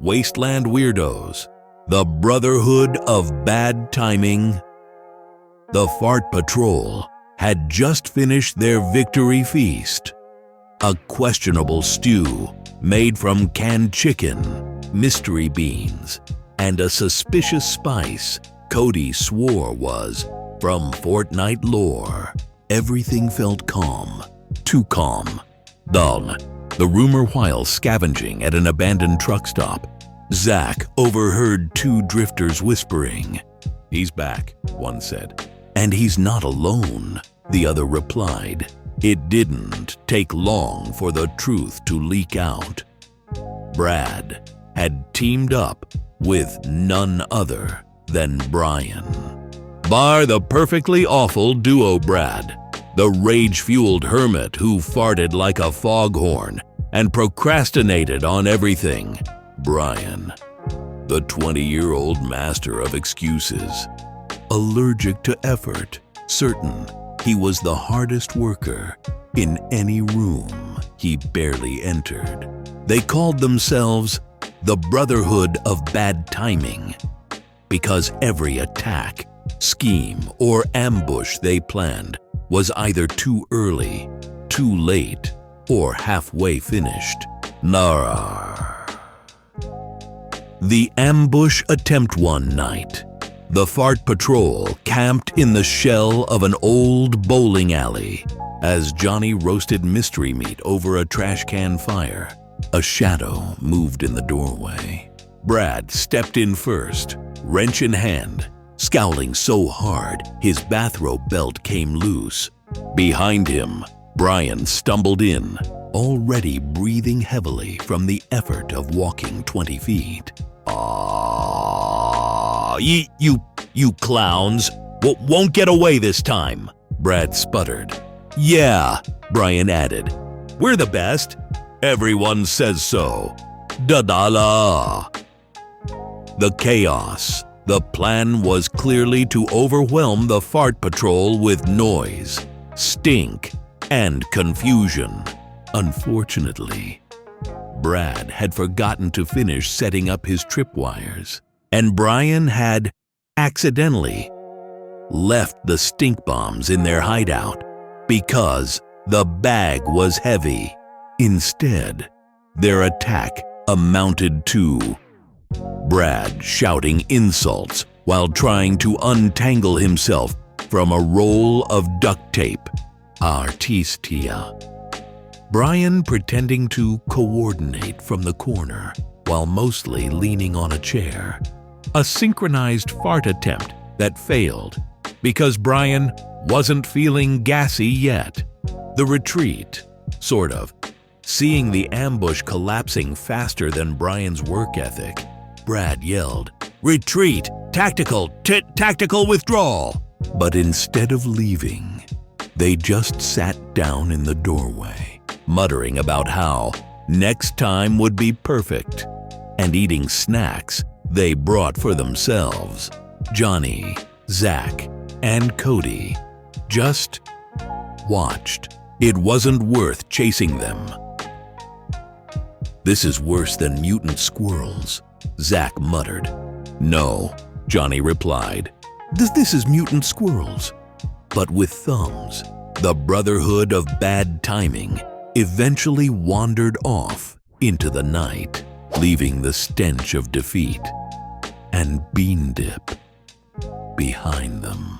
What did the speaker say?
Wasteland Weirdos, the Brotherhood of Bad Timing. The Fart Patrol had just finished their victory feast. A questionable stew made from canned chicken, mystery beans, and a suspicious spice Cody swore was from Fortnite lore. Everything felt calm, too calm. Then, the rumor while scavenging at an abandoned truck stop, Zach overheard two drifters whispering. "He's back," one said. "And he's not alone," the other replied. It didn't take long for the truth to leak out. Brad had teamed up with none other than Brian. Bar the perfectly awful duo Brad, the rage-fueled hermit who farted like a foghorn and procrastinated on everything. Brian, the 20-year-old master of excuses. Allergic to effort, certain he was the hardest worker in any room he barely entered. They called themselves the Brotherhood of Bad Timing because every attack, scheme, or ambush they planned was either too early, too late, or halfway finished. Nar. The ambush attempt one night. The Fart Patrol camped in the shell of an old bowling alley as Johnny roasted mystery meat over a trash can fire. A shadow moved in the doorway. Brad stepped in first, wrench in hand, scowling so hard his bathrobe belt came loose. Behind him, Brian stumbled in, already breathing heavily from the effort of walking 20 feet. You clowns won't get away this time, Brad sputtered. Yeah, Brian added. We're the best. Everyone says so. Da-da-la. The chaos. The plan was clearly to overwhelm the Fart Patrol with noise, stink, and confusion. Unfortunately, Brad had forgotten to finish setting up his tripwires, and Brian had accidentally left the stink bombs in their hideout because the bag was heavy. Instead, their attack amounted to Brad shouting insults while trying to untangle himself from a roll of duct tape. Artistia. Brian pretending to coordinate from the corner while mostly leaning on a chair. A synchronized fart attempt that failed because Brian wasn't feeling gassy yet. The retreat, sort of. Seeing the ambush collapsing faster than Brian's work ethic, Brad yelled, "Retreat! Tactical withdrawal!" But instead of leaving, they just sat down in the doorway, muttering about how next time would be perfect, and eating snacks they brought for themselves. Johnny, Zach, and Cody just watched. It wasn't worth chasing them. This is worse than mutant squirrels, Zach muttered. No, Johnny replied. This is mutant squirrels, but with thumbs. The Brotherhood of Bad Timing eventually wandered off into the night, leaving the stench of defeat and bean dip behind them.